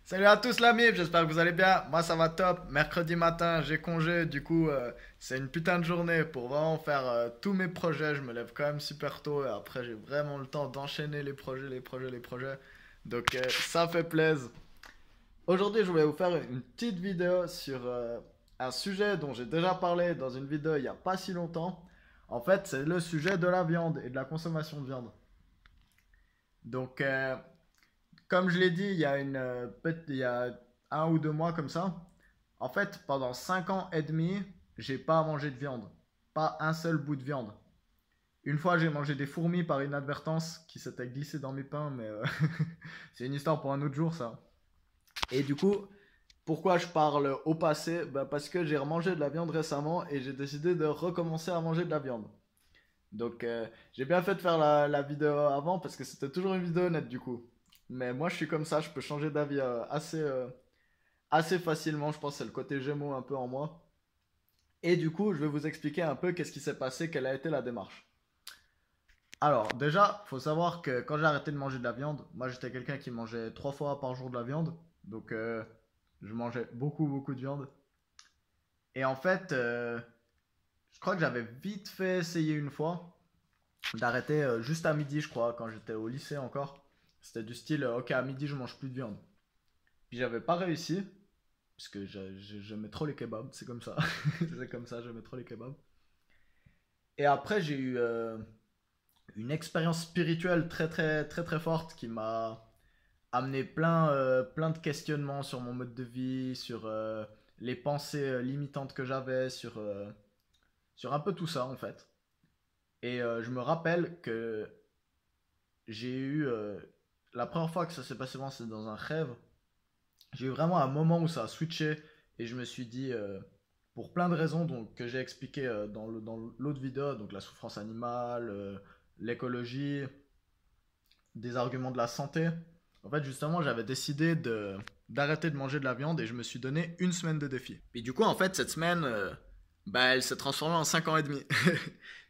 Salut à tous la MIF, j'espère que vous allez bien. Moi ça va top. Mercredi matin, j'ai congé, du coup c'est une putain de journée pour vraiment faire tous mes projets. Je me lève quand même super tôt et après j'ai vraiment le temps d'enchaîner les projets, les projets, les projets. Donc ça fait plaisir. Aujourd'hui je voulais vous faire une petite vidéo sur un sujet dont j'ai déjà parlé dans une vidéo il n'y a pas si longtemps. En fait c'est le sujet de la viande et de la consommation de viande. Donc comme je l'ai dit, il y a 1 ou 2 mois comme ça. En fait, pendant 5 ans et demi, j'ai pas mangé de viande. Pas un seul bout de viande. Une fois, j'ai mangé des fourmis par inadvertance qui s'étaient glissées dans mes pains, mais c'est une histoire pour un autre jour, ça. Et du coup, pourquoi je parle au passé? Bah, parce que j'ai remangé de la viande récemment et j'ai décidé de recommencer à manger de la viande. Donc, j'ai bien fait de faire la vidéo avant parce que c'était toujours une vidéo honnête du coup. Mais moi, je suis comme ça, je peux changer d'avis assez facilement. Je pense que c'est le côté Gémeaux un peu en moi. Et du coup, je vais vous expliquer un peu qu'est-ce qui s'est passé, quelle a été la démarche. Alors, déjà, faut savoir que quand j'ai arrêté de manger de la viande, moi j'étais quelqu'un qui mangeait 3 fois par jour de la viande. Donc, je mangeais beaucoup, beaucoup de viande. Et en fait, je crois que j'avais vite fait essayer une fois d'arrêter juste à midi, je crois, quand j'étais au lycée encore. C'était du style, ok, à midi, je mange plus de viande. Puis j'avais pas réussi, parce que j'aimais trop les kebabs, c'est comme ça. C'est comme ça, j'aimais trop les kebabs. Et après, j'ai eu une expérience spirituelle très très très très forte qui m'a amené plein de questionnements sur mon mode de vie, sur les pensées limitantes que j'avais, sur un peu tout ça en fait. Et je me rappelle que j'ai eu la première fois que ça s'est passé, vraiment, c'est dans un rêve. J'ai eu vraiment un moment où ça a switché et je me suis dit, pour plein de raisons donc, que j'ai expliqué dans l'autre vidéo, donc la souffrance animale, l'écologie, des arguments de la santé. En fait, justement, j'avais décidé d'arrêter de manger de la viande et je me suis donné une semaine de défi. Et du coup, en fait, cette semaine, bah, elle s'est transformée en 5 ans et demi.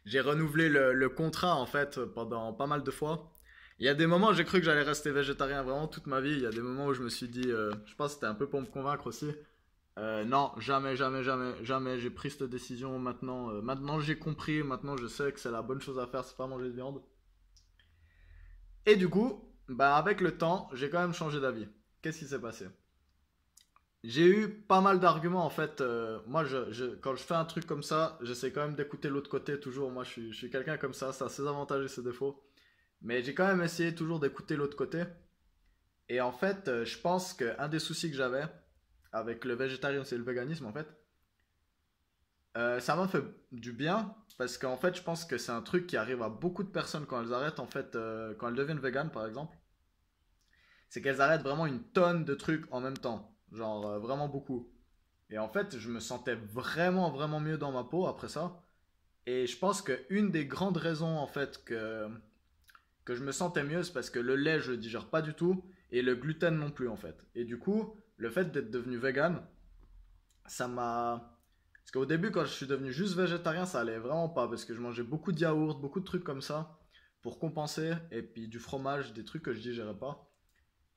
J'ai renouvelé le contrat, en fait, pendant pas mal de fois. Il y a des moments où j'ai cru que j'allais rester végétarien vraiment toute ma vie. Il y a des moments où je me suis dit, je pense que c'était un peu pour me convaincre aussi. Non, jamais, jamais, jamais, jamais. J'ai pris cette décision maintenant. Maintenant, j'ai compris. Maintenant, je sais que c'est la bonne chose à faire, c'est pas manger de viande. Et du coup, bah avec le temps, j'ai quand même changé d'avis. Qu'est-ce qui s'est passé? J'ai eu pas mal d'arguments en fait. Moi, quand je fais un truc comme ça, j'essaie quand même d'écouter l'autre côté toujours. Moi, je suis quelqu'un comme ça a ses avantages et ses défauts. Mais j'ai quand même essayé toujours d'écouter l'autre côté. Et en fait, je pense qu'un des soucis que j'avais avec le végétarisme et le véganisme, en fait, ça m'a fait du bien. Parce qu'en fait, je pense que c'est un truc qui arrive à beaucoup de personnes quand elles arrêtent, en fait, quand elles deviennent véganes, par exemple. C'est qu'elles arrêtent vraiment une tonne de trucs en même temps. Genre vraiment beaucoup. Et en fait, je me sentais vraiment, vraiment mieux dans ma peau après ça. Et je pense qu'une des grandes raisons en fait que je me sentais mieux, c'est parce que le lait, je le digère pas du tout. Et le gluten non plus en fait. Et du coup, le fait d'être devenu vegan, ça m'a... Parce qu'au début, quand je suis devenu juste végétarien, ça allait vraiment pas. Parce que je mangeais beaucoup de yaourts, beaucoup de trucs comme ça. Pour compenser. Et puis du fromage, des trucs que je digérais pas.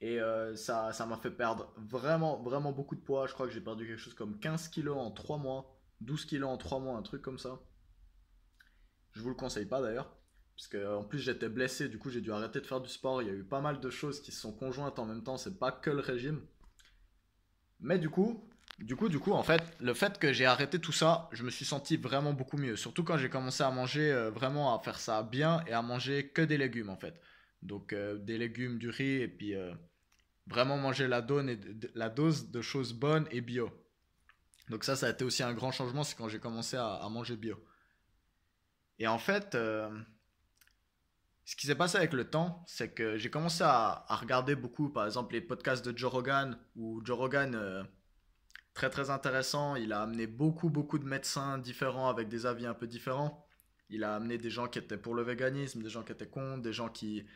Et ça m'a fait perdre vraiment, vraiment beaucoup de poids. Je crois que j'ai perdu quelque chose comme 15 kilos en 3 mois, 12 kilos en 3 mois, un truc comme ça. Je vous le conseille pas d'ailleurs. Parce que en plus j'étais blessé, du coup j'ai dû arrêter de faire du sport. Il y a eu pas mal de choses qui se sont conjointes en même temps, c'est pas que le régime. Mais du coup, en fait, le fait que j'ai arrêté tout ça, je me suis senti vraiment beaucoup mieux. Surtout quand j'ai commencé à manger, vraiment à faire ça bien et à manger que des légumes en fait. Donc des légumes, du riz et puis vraiment manger la dose de choses bonnes et bio. Donc ça a été aussi un grand changement, c'est quand j'ai commencé à manger bio. Et en fait, ce qui s'est passé avec le temps, c'est que j'ai commencé à regarder beaucoup, par exemple, les podcasts de Joe Rogan, où Joe Rogan, très très intéressant, il a amené beaucoup beaucoup de médecins différents avec des avis un peu différents. Il a amené des gens qui étaient pour le véganisme, des gens qui étaient contre, des gens qui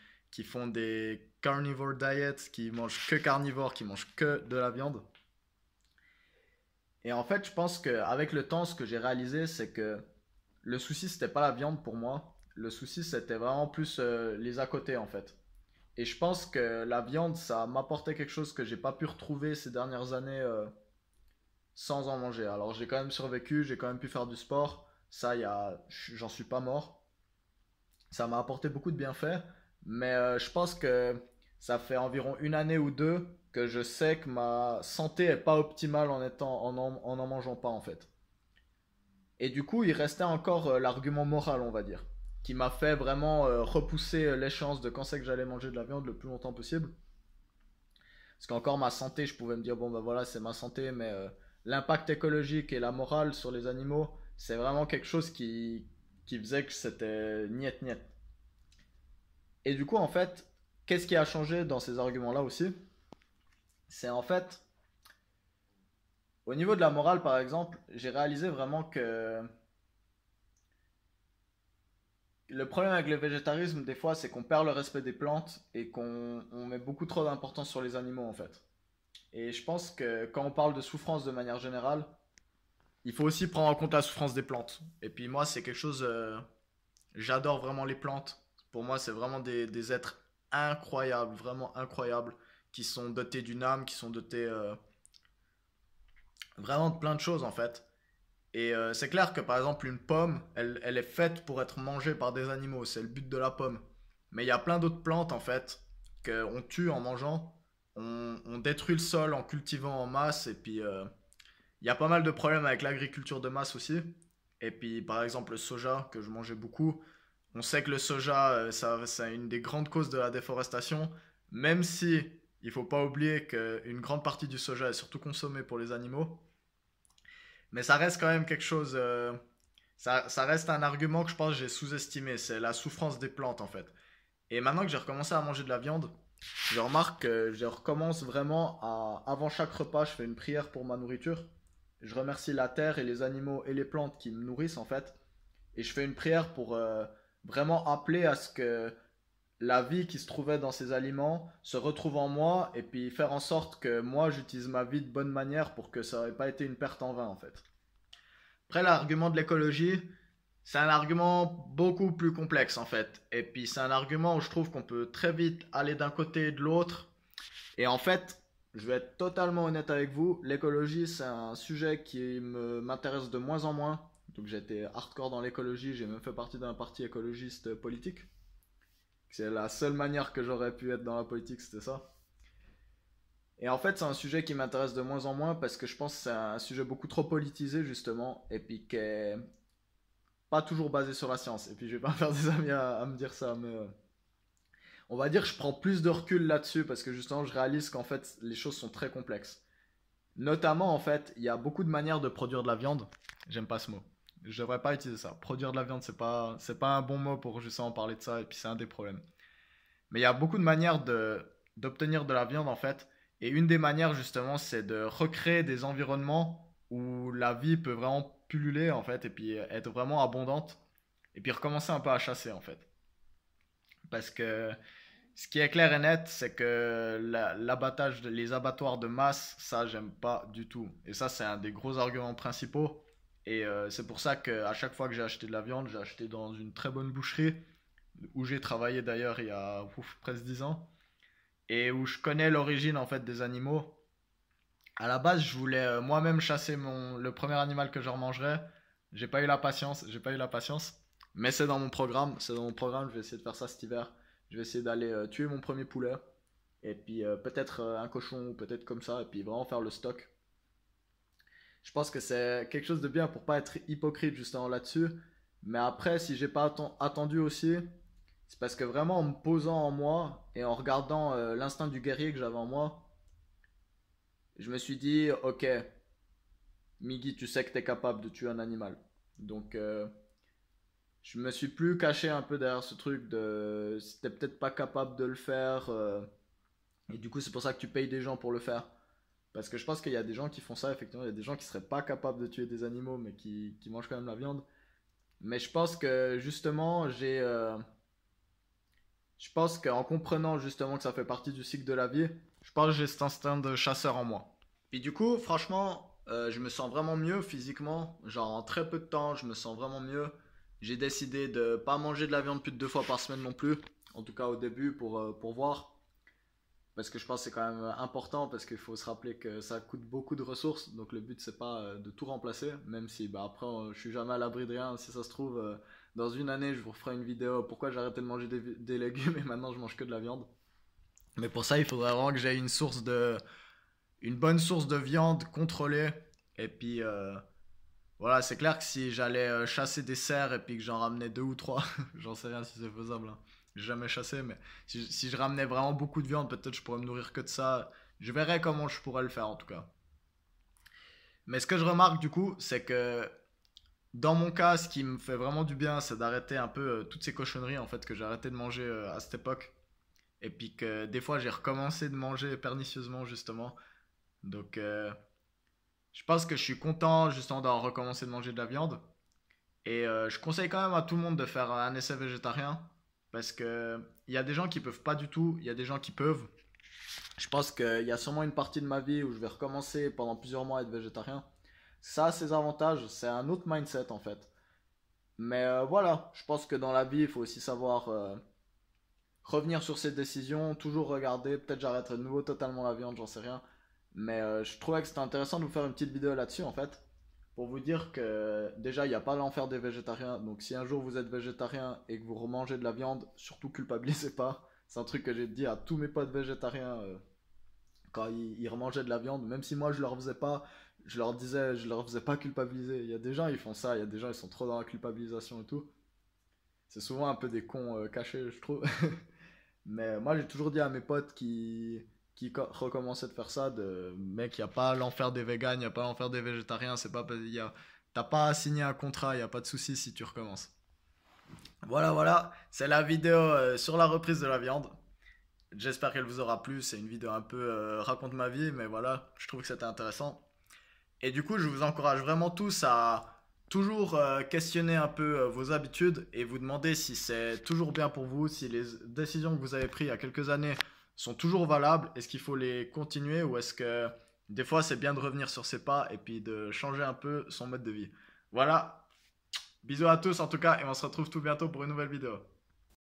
font des carnivore diets, qui mangent que carnivore, qui mangent que de la viande. Et en fait, je pense qu'avec le temps, ce que j'ai réalisé, c'est que le souci, c'était pas la viande pour moi. Le souci, c'était vraiment plus les à côté, en fait. Et je pense que la viande, ça m'apportait quelque chose que j'ai pas pu retrouver ces dernières années sans en manger. Alors j'ai quand même survécu, j'ai quand même pu faire du sport. Ça, j'en suis pas mort. Ça m'a apporté beaucoup de bienfaits. Mais je pense que ça fait environ une année ou deux que je sais que ma santé est pas optimale en en mangeant pas en fait. Et du coup, il restait encore l'argument moral, on va dire, qui m'a fait vraiment repousser l'échéance de quand c'est que j'allais manger de la viande le plus longtemps possible. Parce qu'encore ma santé, je pouvais me dire, bon ben voilà, c'est ma santé, mais l'impact écologique et la morale sur les animaux, c'est vraiment quelque chose qui faisait que c'était niet niet. Et du coup, en fait, qu'est-ce qui a changé dans ces arguments-là aussi? C'est en fait, au niveau de la morale, par exemple, j'ai réalisé vraiment que le problème avec le végétarisme, des fois, c'est qu'on perd le respect des plantes et qu'on met beaucoup trop d'importance sur les animaux, en fait. Et je pense que quand on parle de souffrance de manière générale, il faut aussi prendre en compte la souffrance des plantes. Et puis moi, c'est quelque chose... j'adore vraiment les plantes. Pour moi, c'est vraiment des êtres incroyables, vraiment incroyables, qui sont dotés d'une âme, qui sont dotés vraiment de plein de choses, en fait. Et c'est clair que par exemple une pomme, elle est faite pour être mangée par des animaux, c'est le but de la pomme. Mais il y a plein d'autres plantes en fait qu'on tue en mangeant. On détruit le sol en cultivant en masse et puis il y a pas mal de problèmes avec l'agriculture de masse aussi. Et puis par exemple le soja que je mangeais beaucoup, on sait que le soja c'est une des grandes causes de la déforestation, même si il faut pas oublier qu'une grande partie du soja est surtout consommée pour les animaux. Mais ça reste quand même quelque chose. Ça reste un argument que je pense que j'ai sous-estimé. C'est la souffrance des plantes en fait. Et maintenant que j'ai recommencé à manger de la viande, je remarque que je recommence vraiment à. Avant chaque repas, je fais une prière pour ma nourriture. Je remercie la terre et les animaux et les plantes qui me nourrissent en fait. Et je fais une prière pour vraiment appeler à ce que la vie qui se trouvait dans ces aliments se retrouve en moi et puis faire en sorte que moi j'utilise ma vie de bonne manière pour que ça n'ait pas été une perte en vain en fait. Après l'argument de l'écologie, c'est un argument beaucoup plus complexe en fait. Et puis c'est un argument où je trouve qu'on peut très vite aller d'un côté et de l'autre. Et en fait, je vais être totalement honnête avec vous, l'écologie c'est un sujet qui m'intéresse de moins en moins. Donc j'étais hardcore dans l'écologie, j'ai même fait partie d'un parti écologiste politique. C'est la seule manière que j'aurais pu être dans la politique, c'était ça. Et en fait, c'est un sujet qui m'intéresse de moins en moins parce que je pense que c'est un sujet beaucoup trop politisé, justement, et puis qui est pas toujours basé sur la science. Et puis, je vais pas faire des amis à me dire ça, mais on va dire que je prends plus de recul là-dessus parce que justement, je réalise qu'en fait, les choses sont très complexes. Notamment, en fait, il y a beaucoup de manières de produire de la viande. J'aime pas ce mot. Je devrais pas utiliser ça. Produire de la viande, c'est pas un bon mot pour justement parler de ça, et puis c'est un des problèmes. Mais il y a beaucoup de manières d'obtenir de la viande en fait. Et une des manières justement, c'est de recréer des environnements où la vie peut vraiment pulluler en fait et puis être vraiment abondante. Et puis recommencer un peu à chasser en fait. Parce que ce qui est clair et net, c'est que l'abattage, les abattoirs de masse, ça j'aime pas du tout. Et ça c'est un des gros arguments principaux. Et c'est pour ça qu'à chaque fois que j'ai acheté de la viande, j'ai acheté dans une très bonne boucherie où j'ai travaillé d'ailleurs il y a presque 10 ans et où je connais l'origine en fait des animaux. À la base, je voulais moi-même chasser le premier animal que je remangerais. J'ai pas eu la patience, mais c'est dans mon programme, je vais essayer de faire ça cet hiver. Je vais essayer d'aller tuer mon premier poulet et puis peut-être un cochon ou peut-être comme ça et puis vraiment faire le stock. Je pense que c'est quelque chose de bien pour pas être hypocrite justement là-dessus. Mais après, si j'ai pas attendu aussi, c'est parce que vraiment en me posant en moi et en regardant l'instinct du guerrier que j'avais en moi, je me suis dit, ok, Migi, tu sais que tu es capable de tuer un animal. Donc je me suis plus caché un peu derrière ce truc de si t'es peut-être pas capable de le faire. Et du coup, c'est pour ça que tu payes des gens pour le faire. Parce que je pense qu'il y a des gens qui font ça, effectivement. Il y a des gens qui seraient pas capables de tuer des animaux, mais qui mangent quand même la viande. Mais je pense que justement, je pense qu'en comprenant justement que ça fait partie du cycle de la vie, je pense que j'ai cet instinct de chasseur en moi. Puis du coup, franchement, je me sens vraiment mieux physiquement. Genre en très peu de temps, je me sens vraiment mieux. J'ai décidé de pas manger de la viande plus de 2 fois par semaine non plus. en tout cas au début, pour voir. Parce que je pense que c'est quand même important, parce qu'il faut se rappeler que ça coûte beaucoup de ressources. Donc le but, c'est pas de tout remplacer, même si bah, après, je suis jamais à l'abri de rien. Si ça se trouve, dans une année, je vous referai une vidéo pourquoi j'ai arrêté de manger des légumes et maintenant je mange que de la viande. Mais pour ça, il faudrait vraiment que j'aie une bonne source de viande contrôlée. Et puis, voilà, c'est clair que si j'allais chasser des cerfs et puis que j'en ramenais deux ou trois, j'en sais rien si c'est faisable, hein. J'ai jamais chassé, mais si je ramenais vraiment beaucoup de viande, peut-être je pourrais me nourrir que de ça. Je verrais comment je pourrais le faire en tout cas. Mais ce que je remarque du coup, c'est que dans mon cas, ce qui me fait vraiment du bien, c'est d'arrêter un peu toutes ces cochonneries en fait que j'ai arrêté de manger à cette époque. Et puis que des fois j'ai recommencé de manger pernicieusement justement. Donc je pense que je suis content justement d'avoir recommencé de manger de la viande. Et je conseille quand même à tout le monde de faire un essai végétarien. Parce que il y a des gens qui peuvent pas du tout, il y a des gens qui peuvent. Je pense qu'il y a sûrement une partie de ma vie où je vais recommencer pendant plusieurs mois à être végétarien. Ça a ses avantages, c'est un autre mindset en fait. Mais voilà, je pense que dans la vie, il faut aussi savoir revenir sur ses décisions, toujours regarder. Peut-être j'arrêterai de nouveau totalement la viande, j'en sais rien. Mais je trouvais que c'était intéressant de vous faire une petite vidéo là-dessus en fait. Pour vous dire que déjà, il n'y a pas l'enfer des végétariens. Donc si un jour vous êtes végétarien et que vous remangez de la viande, surtout culpabilisez pas. C'est un truc que j'ai dit à tous mes potes végétariens quand ils remangeaient de la viande. Même si moi je leur faisais pas, je leur disais, je leur faisais pas culpabiliser. Il y a des gens ils font ça, il y a des gens ils sont trop dans la culpabilisation et tout. C'est souvent un peu des cons cachés, je trouve. Mais moi, j'ai toujours dit à mes potes recommençaient de faire ça, mec, il n'y a pas l'enfer des végans, il n'y a pas l'enfer des végétariens, c'est pas, t'as pas à signer un contrat, il n'y a pas de souci si tu recommences. Voilà, voilà, c'est la vidéo sur la reprise de la viande. J'espère qu'elle vous aura plu, c'est une vidéo un peu raconte ma vie, mais voilà, je trouve que c'était intéressant. Et du coup, je vous encourage vraiment tous à toujours questionner un peu vos habitudes et vous demander si c'est toujours bien pour vous, si les décisions que vous avez prises il y a quelques années sont toujours valables, est-ce qu'il faut les continuer ou est-ce que des fois c'est bien de revenir sur ses pas et puis de changer un peu son mode de vie. Voilà, bisous à tous en tout cas et on se retrouve tout bientôt pour une nouvelle vidéo.